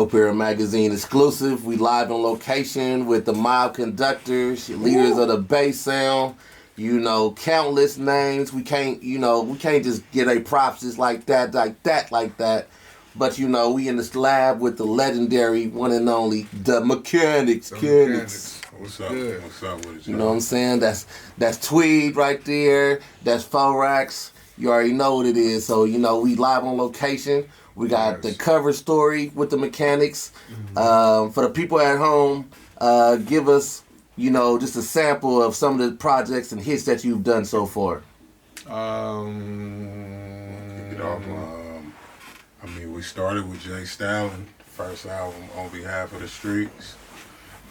Dope Era Magazine exclusive. We live on location with the Mob Conductors, leaders of the bass sound. You know, countless names. We can't just get a props just like that. But you know, we in this lab with the legendary one and only the Mekanix. What's up? Good. What's up with you? You know what I'm saying? That's Tweed right there. That's Forax. You already know what it is. So you know, we live on location. We got the cover story with the Mekanix. For the people at home, give us, you know, just a sample of some of the projects and hits that you've done so far. We started with Jay Stalin, first album, On Behalf of the Streets.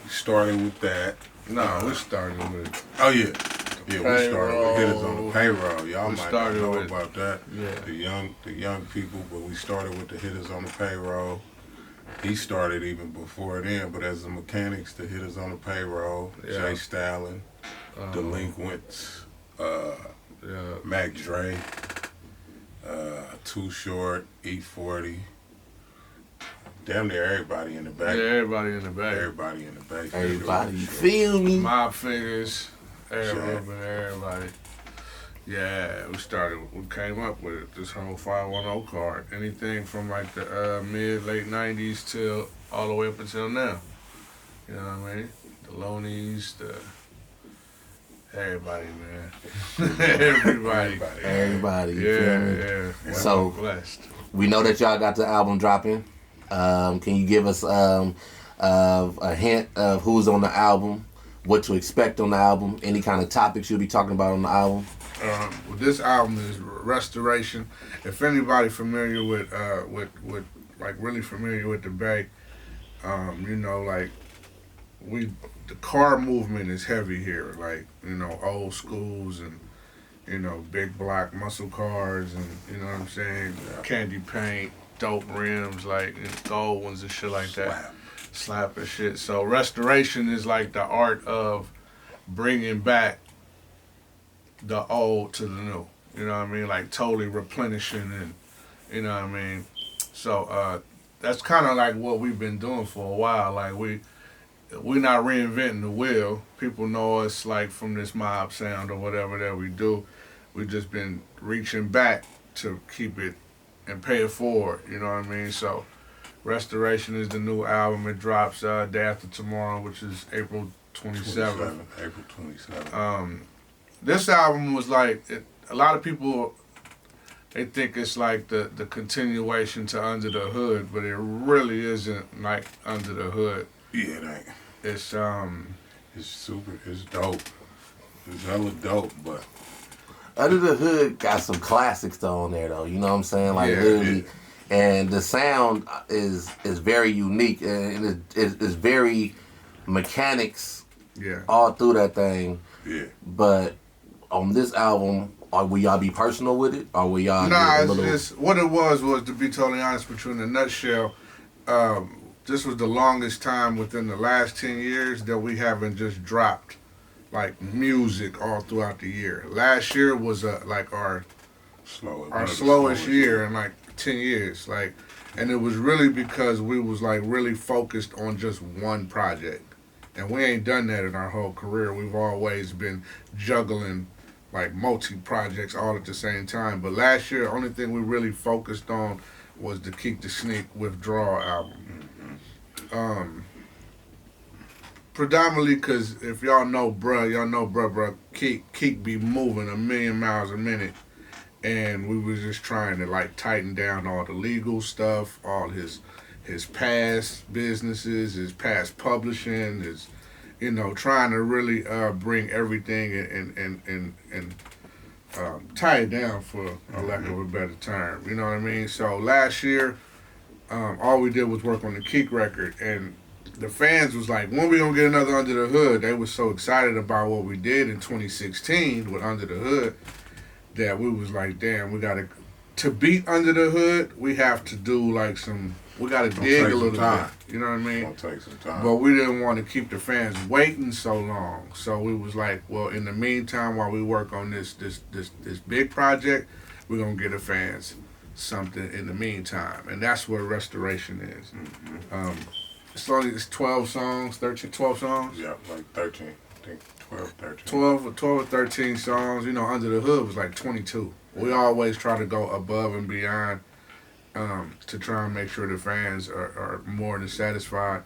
We started with that. We started with... Oh, yeah. Yeah, we started with Hitters on the Payroll. Y'all might not know about that. Yeah. The young people, but we started with the Hitters on the Payroll. He started even before then, but as the Mekanix, the Hitters on the Payroll, Jay Stalin, Delinquents, Mac Dre, Too Short, E40. Damn near everybody in the back. Yeah, everybody in the back. Everybody in the back. Everybody, you feel me? Mob Figures, everybody. Yeah, we came up with this whole 510 card. Anything from like the late 90s till all the way up until now. You know what I mean? The Lonies, everybody, man. Everybody. Yeah. So, blessed. We know that y'all got the album dropping. Can you give us a hint of who's on the album, what to expect on the album, any kind of topics you'll be talking about on the album? This album is Restoration. If anybody familiar with really familiar with the Bay, you know, like the car movement is heavy here, like, you know, old schools and, you know, big block muscle cars and, you know what I'm saying, candy paint, dope rims, like gold ones and shit like that. Slap and shit. So restoration is like the art of bringing back the old to the new. You know what I mean? Like totally replenishing and, you know what I mean? So that's kind of like what we've been doing for a while. Like we're not reinventing the wheel. People know us like from this mob sound or whatever that we do. We've just been reaching back to keep it and pay it forward, you know what I mean? So Restoration is the new album. It drops day after tomorrow, which is April 27th. April 27th. This album was like, a lot of people, they think it's like the continuation to Under the Hood, but it really isn't like Under the Hood. Yeah, it ain't. It's super, it's dope. It's hella dope, but Under the Hood got some classics though on there though, you know what I'm saying? Like literally, and the sound is very unique and it's very Mekanix all through that thing. Yeah. But on this album, will y'all be personal with it? Or will y'all just what it was to be totally honest with you in a nutshell, this was the longest time within the last 10 years that we haven't just dropped like music all throughout the year. Last year was like our slowest year in like 10 years. Like, and it was really because we was like really focused on just one project. And we ain't done that in our whole career. We've always been juggling like multi-projects all at the same time. But last year, the only thing we really focused on was the Keek the Sneak Withdrawal album. Predominantly because if y'all know bruh, Keek be moving 1,000,000 miles a minute. And we was just trying to like tighten down all the legal stuff, all his past businesses, his past publishing, his, you know, trying to really bring everything and tie it down for a lack of a better term. You know what I mean? So last year, all we did was work on the Keek record, and the fans was like, when we gonna get another Under the Hood? They was so excited about what we did in 2016 with Under the Hood that we was like, damn, we gotta, to beat Under the Hood, we have to do like we gotta dig a little bit. You know what I mean? It's gonna take some time. But we didn't want to keep the fans waiting so long. So we was like, well, in the meantime, while we work on this big project, we're gonna get the fans something in the meantime, and that's what restoration is. Mm-hmm. It's 12 songs, 12 songs. Yeah, like 13. I think 12, 13. 12 or 13 songs. You know, Under the Hood was like 22. We always try to go above and beyond to try and make sure the fans are more than satisfied.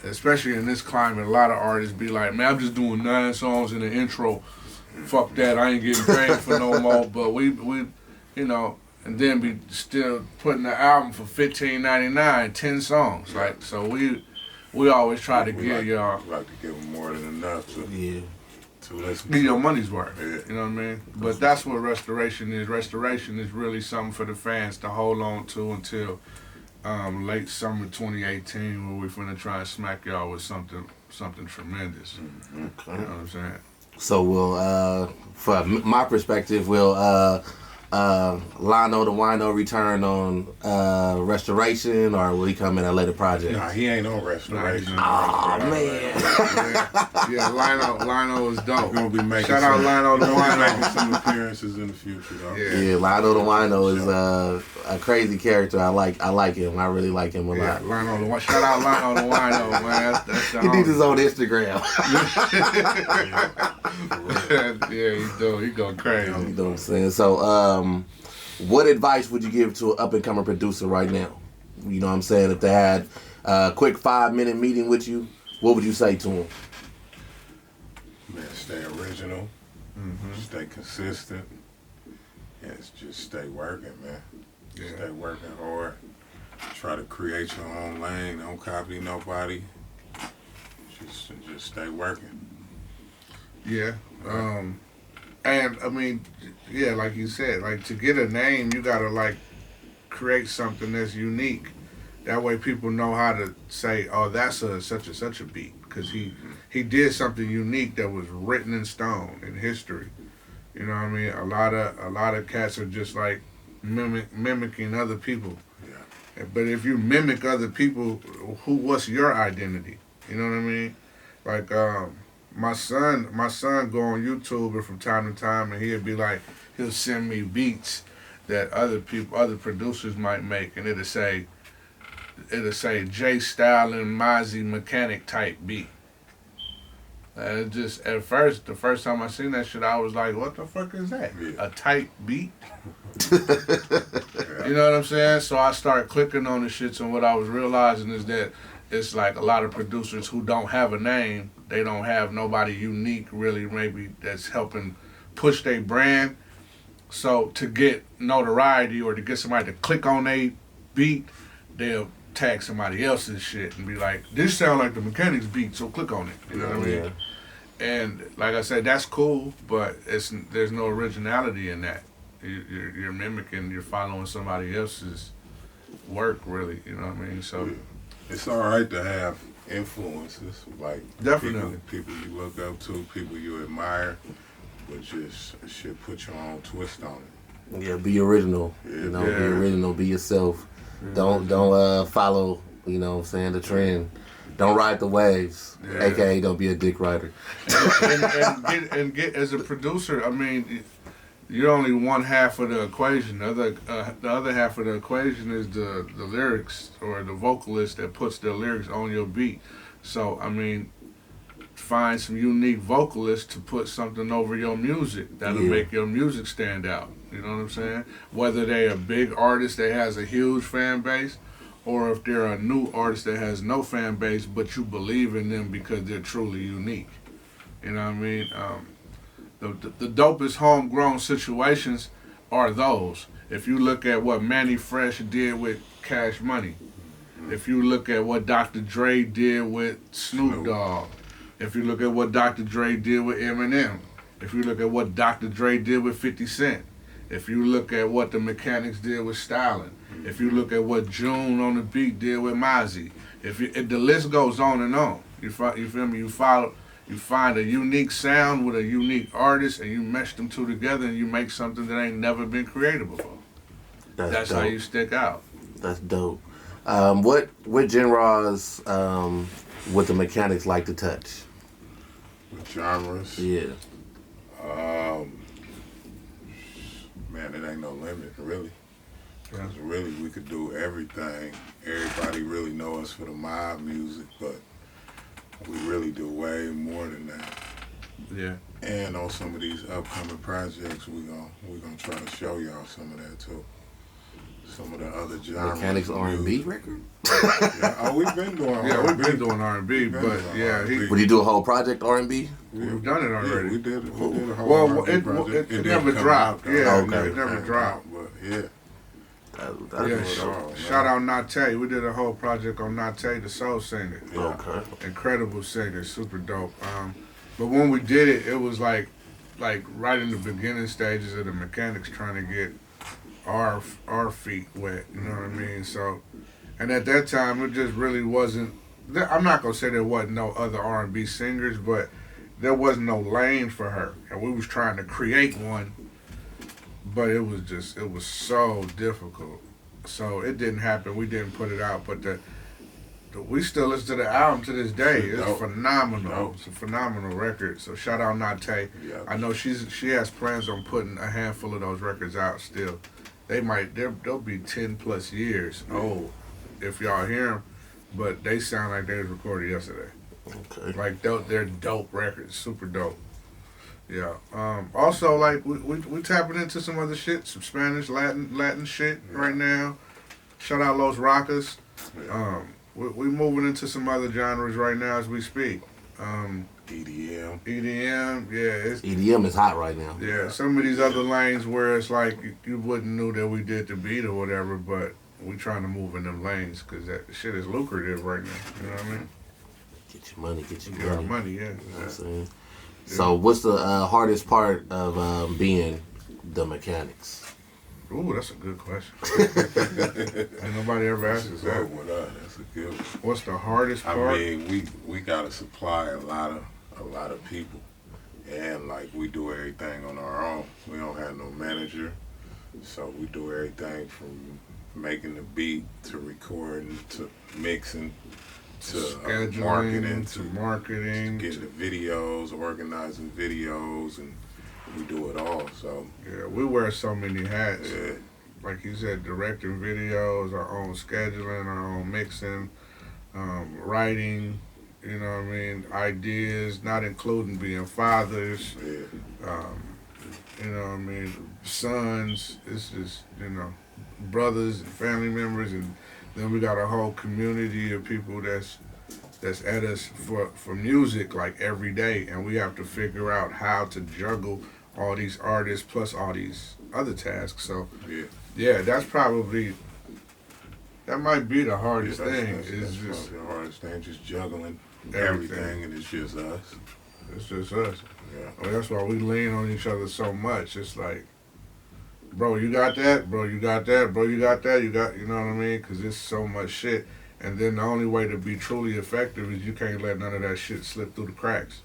Especially in this climate, a lot of artists be like, man, I'm just doing 9 songs in the intro. Fuck that, I ain't getting paid for no more. But we you know, and then be still putting the album for $15.99, 10 songs. Like, so we always try to give y'all. Like to give them more than enough to listen. Get your money's worth. Yeah. You know what I mean? But that's what restoration is. Restoration is really something for the fans to hold on to until late summer 2018, where we're finna try and smack y'all with something tremendous. Okay. You know what I'm saying? So we'll, from my perspective, we'll Lino the Wino return on restoration, or will he come in a later project? Nah, he ain't on restoration. Oh man. Yeah, Lino is dope. We're gonna be making Shout out Lino the making Wino. some appearances in the future, though. Yeah, Lino the Wino is a crazy character. I like him. I really like him a lot. Lino the Wino. Shout out Lino the Wino, man. That's the He needs his own Instagram. Yeah, he do. He go crazy. You know what I'm saying? So, what advice would you give to an up-and-coming producer right now? You know what I'm saying? If they had a quick 5-minute meeting with you, what would you say to them? Man, stay original, stay consistent, and just stay working, man. Yeah. Stay working hard. Try to create your own lane. Don't copy nobody. Just stay working. Yeah. And I mean, yeah, like you said, like to get a name, you gotta like create something that's unique. That way, people know how to say, "Oh, that's a such and such a beat," because he did something unique that was written in stone in history. You know what I mean? A lot of cats are just like mimicking other people. Yeah. But if you mimic other people, what's your identity? You know what I mean? Like my son go on YouTube and from time to time, and he'll send me beats that other producers might make, and it'll say J Stylin' Mozzie Mechanic type beat. And it just the first time I seen that shit, I was like, what the fuck is that? Yeah. A type beat? You know what I'm saying? So I started clicking on the shits, and what I was realizing is that it's like a lot of producers who don't have a name, they don't have nobody unique really maybe that's helping push their brand. So to get notoriety or to get somebody to click on a beat, they'll tag somebody else's shit and be like, this sound like the Mekanix beat, so click on it. You know what I mean? And like I said, that's cool, but there's no originality in that. You're mimicking, you're following somebody else's work, really. You know what I mean? So it's all right to have influences, like definitely people you look up to, people you admire, but just should put your own twist on it. Yeah, be original. Yeah. You know, be original. Be yourself. Don't follow. You know what I'm saying, the trend. Don't ride the waves. Yeah. AKA, don't be a dick rider. and get as a producer. I mean, you're only one half of the equation. The other half of the equation is the lyrics or the vocalist that puts the lyrics on your beat. So I mean, find some unique vocalists to put something over your music that'll make your music stand out. You know what I'm saying? Whether they're a big artist that has a huge fan base, or if they're a new artist that has no fan base, but you believe in them because they're truly unique. You know what I mean? The dopest homegrown situations are those. If you look at what Manny Fresh did with Cash Money, if you look at what Dr. Dre did with Snoop Dogg, if you look at what Dr. Dre did with Eminem, if you look at what Dr. Dre did with 50 Cent, if you look at what the Mekanix did with Stylin', if you look at what June on the beat did with Mozzie, if the list goes on and on, you feel me? You find a unique sound with a unique artist, and you mesh them two together, and you make something that ain't never been created before. That's how you stick out. That's dope. What genres would the Mekanix like to touch? With genres? Yeah. Man, it ain't no limit, really. Because really, we could do everything. Everybody really know us for the mob music, but we really do way more than that. Yeah. And on some of these upcoming projects, we gonna try to show y'all some of that too. Some of the other genres. Mekanix R&B record? Yeah. Oh, we've been doing R&B. Yeah, we've been doing R&B, but yeah, Would you do a whole project R&B? we've done it already. Yeah, we did a whole Well, R&B project. it didn't never come dropped. out, though. Yeah, Okay. it never dropped. But yeah. Shout out Nate. We did a whole project on Nate, the soul singer. Yeah. Okay. Incredible singer, super dope. But when we did it, it was like right in the beginning stages of the Mekanix trying to get our feet wet. You know what I mean? So, and at that time, it just really wasn't. I'm not gonna say there wasn't no other R&B singers, but there wasn't no lane for her, and we was trying to create one. But it was so difficult. So it didn't happen. We didn't put it out. But we still listen to the album to this day. It's phenomenal. Dope. It's a phenomenal record. So shout out Nate. Yeah. I know she has plans on putting a handful of those records out still. They'll be 10 plus years old if y'all hear them. But they sound like they was recorded yesterday. Okay. Like they're dope records, super dope. Yeah. Also, like we tapping into some other shit, some Spanish, Latin shit right now. Shout out Los Rockers. We moving into some other genres right now as we speak. EDM. EDM, yeah. EDM is hot right now. Yeah, some of these other lanes where it's like you wouldn't knew that we did the beat or whatever, but we trying to move in them lanes because that shit is lucrative right now. You know what I mean? Get your money, get your Get our money. money, yeah. You know what I'm saying? So what's the hardest part of being the Mekanix? Ooh, that's a good question. Ain't nobody ever asked us that. That's a good one. What's the hardest I part? mean, we gotta supply a lot of people, and like we do everything on our own. We don't have no manager, so we do everything from making the beat to recording to mixing to Scheduling, to marketing, getting the videos, organizing videos, and we do it all. So yeah, we wear so many hats. yeah, Like you said, directing videos, our own scheduling, our own mixing, writing, you know what I mean, ideas, not including being fathers, yeah. you know what I mean, sons. It's just, you know, brothers and family members, and then we got a whole community of people that's at us for music like every day, and we have to figure out how to juggle all these artists plus all these other tasks. So yeah, that might be the hardest thing. That's just the hardest thing, just juggling everything. everything, and it's just us. It's just us. Yeah. Well, that's why we lean on each other so much. It's like, bro, you got that, bro, you got that, bro, you got that, you know what I mean? Because it's so much shit. And then the only way to be truly effective is you can't let none of that shit slip through the cracks.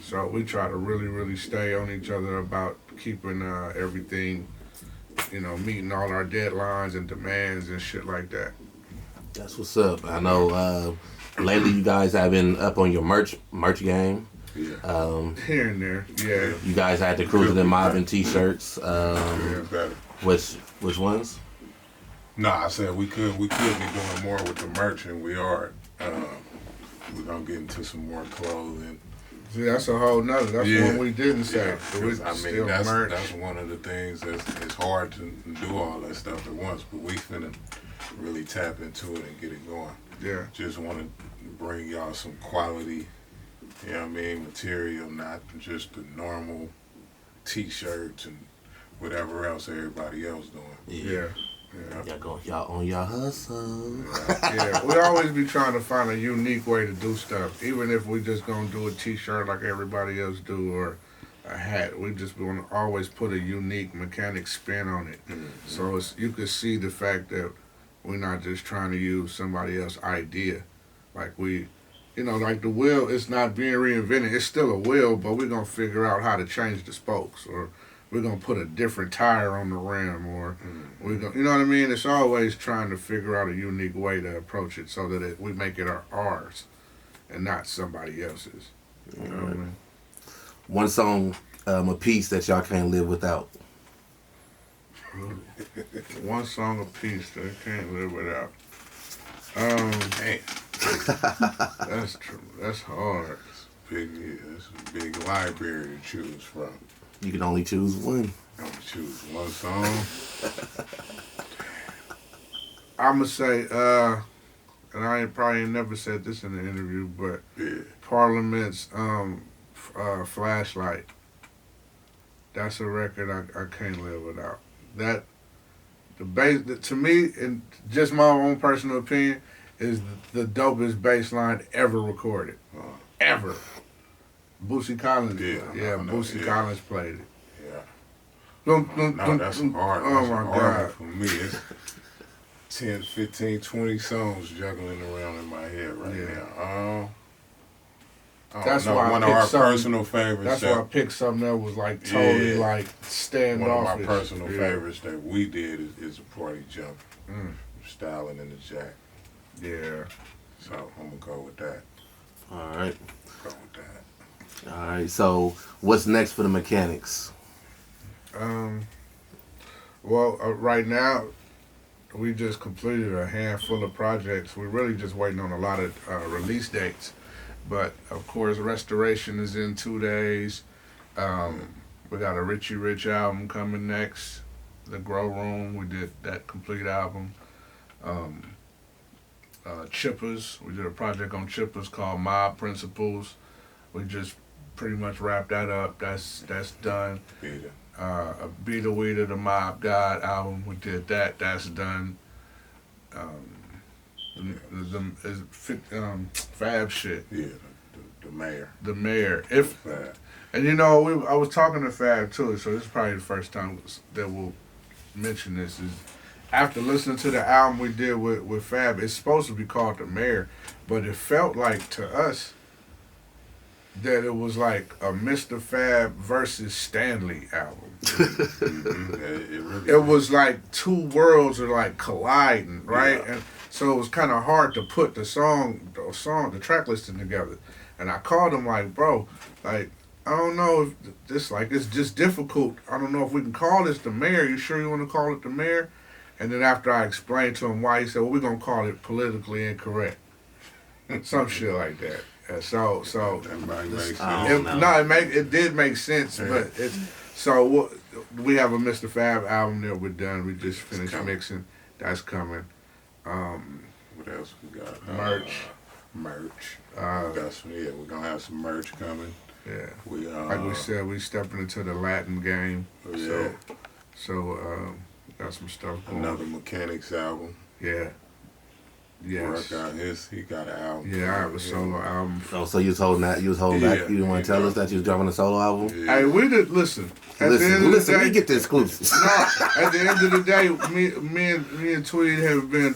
So we try to really, really stay on each other about keeping everything, you know, meeting all our deadlines and demands and shit like that. That's what's up. I know lately you guys have been up on your merch game. Yeah. Here and there, yeah. You guys had the Cruising and Mobbing t-shirts. Better. Which ones? No, I said we could be doing more with the merch, and we are. We're gonna get into some more clothing. See, that's a whole nother. That's one we didn't say. Yeah, But we 'cause, I mean, still that's merch. one of the things it's hard to do all that stuff at once, but we finna really tap into it and get it going. Yeah. Just want to bring y'all some quality, you know what I mean, material, not just the normal t-shirts and whatever else everybody else doing. Yeah. Y'all on y'all hustle. Yeah, we always be trying to find a unique way to do stuff. Even if we just gonna do a t-shirt like everybody else do or a hat, we just want to always put a unique Mekanix spin on it. Mm-hmm. So you could see the fact that we're not just trying to use somebody else's idea. Like we, you know, like the wheel, it's not being reinvented. It's still a wheel, but we're gonna figure out how to change the spokes, or we're gonna put a different tire on the rim, or we're gonna, you know what I mean? It's always trying to figure out a unique way to approach it so that we make it ours and not somebody else's. You know what I mean? One song, a piece that y'all can't live without. One song a piece that I can't live without. Damn. That's hard. It's a big library to choose from. You can only choose one. I'm gonna choose one song. I'ma say, and I probably ain't never said this in the interview, but Parliament's Flashlight. That's a record I can't live without. That to me, and just my own personal opinion, is the dopest bass line ever recorded. Ever. Bootsy Collins. Bootsy Collins played it. No, that's hard. Oh That's my hard God. for me. It's 10, 15, 20 songs juggling around in my head right now. That's no, why one I of our picked something- personal favorites. That's why I picked something that was like totally like standoffish. One of my personal favorites that we did is a Party Jump. Styling in the Jack. Yeah. So I'm gonna go with that. All right. Go with that. All right. So what's next for the Mekanix? Well, right now, we just completed a handful of projects. We're really just waiting on a lot of release dates. But, of course, Restoration is in 2 days. We got a Richie Rich album coming next. The Grow Room, we did that complete album. Chippers, we did a project on Chippers called Mob Principles. We just pretty much wrapped that up. That's done. Beat a Weeder, the Mob God album, we did that. That's done. Fab shit. Yeah, the mayor. The mayor. Fab. And you know, I was talking to Fab too, so this is probably the first time that we'll mention this. Is after listening to the album we did with Fab, it's supposed to be called The Mayor, but it felt like to us that it was like a Mr. Fab versus Stanley album. It was like two worlds are like colliding, right? Yeah. And so it was kind of hard to put the track listing together. And I called him like, bro, like, I don't know if this, like, it's just difficult. I don't know if we can call this The Mayor. You sure you want to call it The Mayor? And then after I explained to him why, he said, well, we're going to call it Politically Incorrect. Some shit like that. So That might make sense. it did make sense, but it's so we have a Mr. Fab album that we're done. We just finished mixing. That's coming. What else we got? Merch. We got some, we're gonna have some merch coming. Yeah. We Like we said, we stepping into the Latin game. Yeah. So got some stuff going. Another Mekanix album. Yeah. Yes. He got an album. Yeah, I have a solo album. Oh, so you was holding that? You was holding back? You didn't want to tell us that you was dropping a solo album? Hey, we did listen. At the end of the day, we get the exclusives. At the end of the day, me and Tweed have been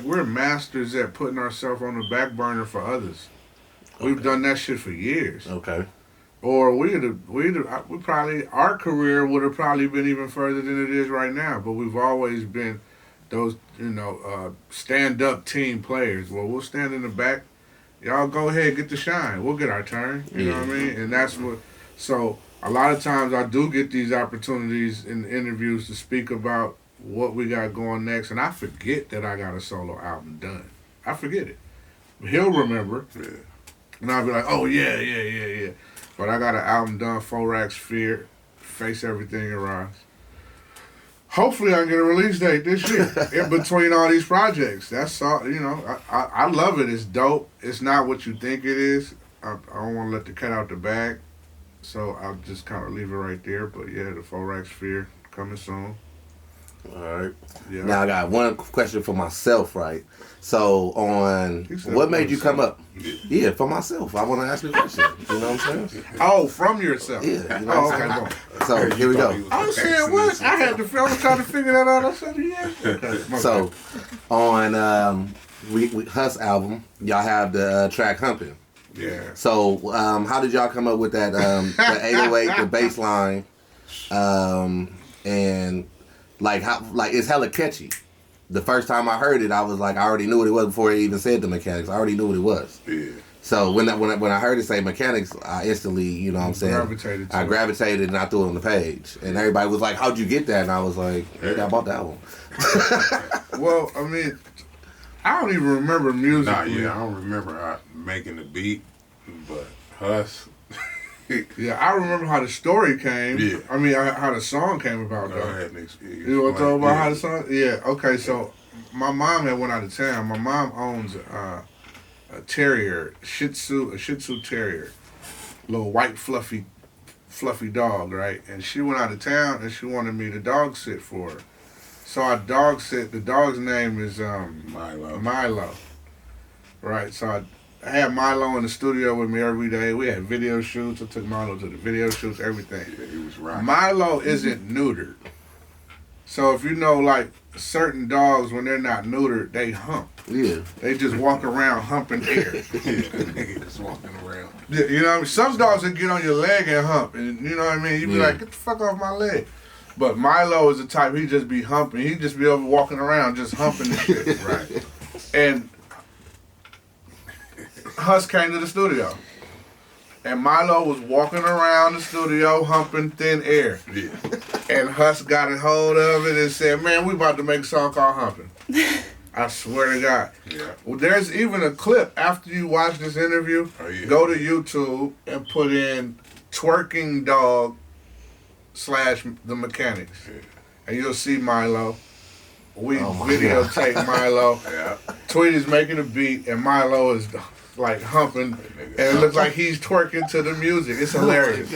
we're masters at putting ourselves on the back burner for others. We've done that shit for years. Okay. Or we probably our career would have probably been even further than it is right now. But we've always been those stand-up team players. Well, we'll stand in the back. Y'all go ahead, get the shine. We'll get our turn. You know what I mean? And that's what. So a lot of times I do get these opportunities in interviews to speak about what we got going next, and I forget that I got a solo album done. I forget it. He'll remember. Yeah. And I'll be like, oh, yeah. But I got an album done, Forax Fear, Face Everything Arise. Hopefully I can get a release date this year in between all these projects. That's all, I love it. It's dope. It's not what you think it is. I don't want to let the cat out the bag. So I'll just kind of leave it right there. But yeah, the Forax Fear coming soon. All right. Yeah. Now I got one question for myself, right? So what made you come up? Yeah, for myself. I want to ask you a question. You know what I'm saying? Oh, from yourself. Yeah. You know what I'm saying? So here we go. I was saying what? I was trying to figure that out. I said yeah. Okay. So on we Huss album, y'all have the track Humping. Yeah. So how did y'all come up with that the 808, the bass line, and like it's hella catchy. The first time I heard it, I was like, I already knew what it was before it even said the Mekanix. I already knew what it was. Yeah. So when I heard it say Mekanix, I instantly, you know what I'm saying, I gravitated and I threw it on the page. And everybody was like, how'd you get that? And I was like, I bought that one. Well, I mean, I don't even remember music. Nah, yeah, I don't remember making the beat, but Huss. Yeah, I remember how the story came. Yeah. I mean, how the song came about, though. Go ahead, You want to talk about how the song? Yeah, okay, so my mom had went out of town. My mom owns a terrier, a Shih Tzu terrier. Little white, fluffy dog, right? And she went out of town, and she wanted me to dog sit for her. So I dog sit. The dog's name is Milo. Right, so I had Milo in the studio with me every day. We had video shoots. I took Milo to the video shoots, everything. Yeah, he was right. Milo isn't neutered. So if you know, like, certain dogs, when they're not neutered, they hump. Yeah. They just walk around humping air. Yeah, nigga just walking around. Yeah, you know what I mean? Some dogs will get on your leg and hump. And you know what I mean? You be like, get the fuck off my leg. But Milo is the type, he just be humping. He just be over walking around just humping and shit. Right. And Huss came to the studio. And Milo was walking around the studio humping thin air. Yeah. And Huss got a hold of it and said, man, we about to make a song called Humping. I swear to God. Yeah. Well, there's even a clip after you watch this interview. Oh, yeah. Go to YouTube and put in twerking dog / the Mekanix. Yeah. And you'll see Milo. We videotape Milo. Yeah. Tweed is making a beat and Milo is like humping, and it looks like he's twerking to the music. It's hilarious.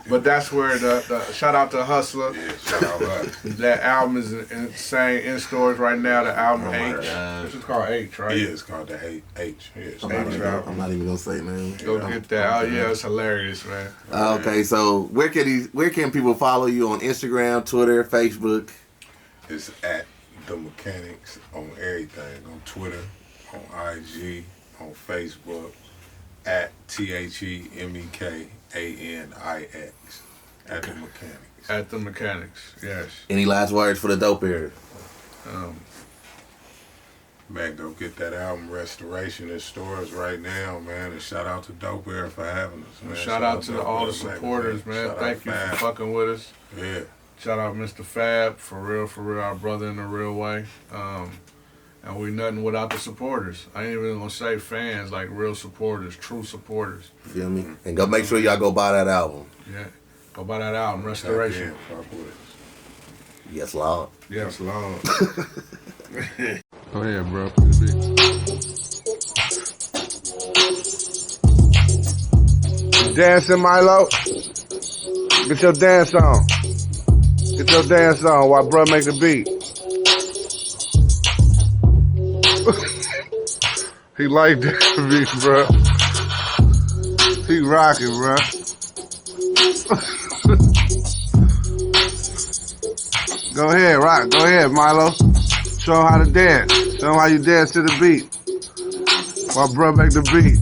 But that's where the shout out to Hustler. Yeah, shout out Huss. That album is in stores right now. The album H. This is called H, right? Yeah, it's called the H. Yeah, I'm not even gonna say, man. Go get that. Oh yeah, it's hilarious, man. Okay, so where can people follow you on Instagram, Twitter, Facebook? It's at the Mekanix on everything, on Twitter, on IG, on Facebook, at TheMekanix, at the Mekanix. At the Mekanix, yes. Any last words for the dope era? Man, go get that album Restoration in stores right now, man. And shout out to Dope Era for having us, man. Shout out to all the supporters, man. Thank you for fucking with us. Yeah. Shout out Mr. Fab, for real, our brother in a real way. And we nothing without the supporters. I ain't even gonna say fans, like real supporters, true supporters. You feel me? And go make sure y'all go buy that album. Yeah. Go buy that album, Restoration. Yes, Lord. Yes, Lord. Go ahead, bro. Put the beat. Dancing, Milo. Get your dance on. Get your dance on while bro make the beat. He like that beat, bro. He rocking, bro. Go ahead, rock. Go ahead, Milo. Show him how to dance. Show him how you dance to the beat. While bro make the beat.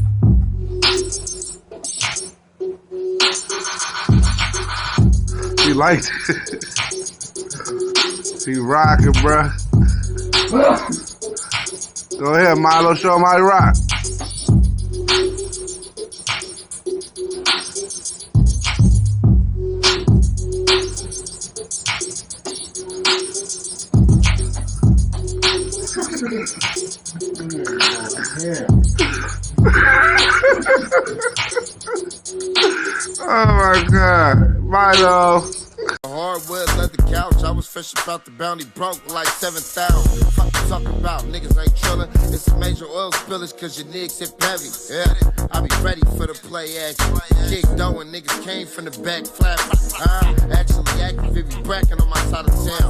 He liked it. He rocking, bruh. Go ahead, Milo. Show him how to rock. Oh my God, Milo. Hardwood leather couch, I was fresh about the bounty, broke like 7,000. Fuck you talking about, niggas ain't trillin'. It's a major oil spillage cause your niggas hit heavy. Yeah, I be ready for the play action. Kick dough and niggas came from the back flap. Actually active if you brackin' on my side of town.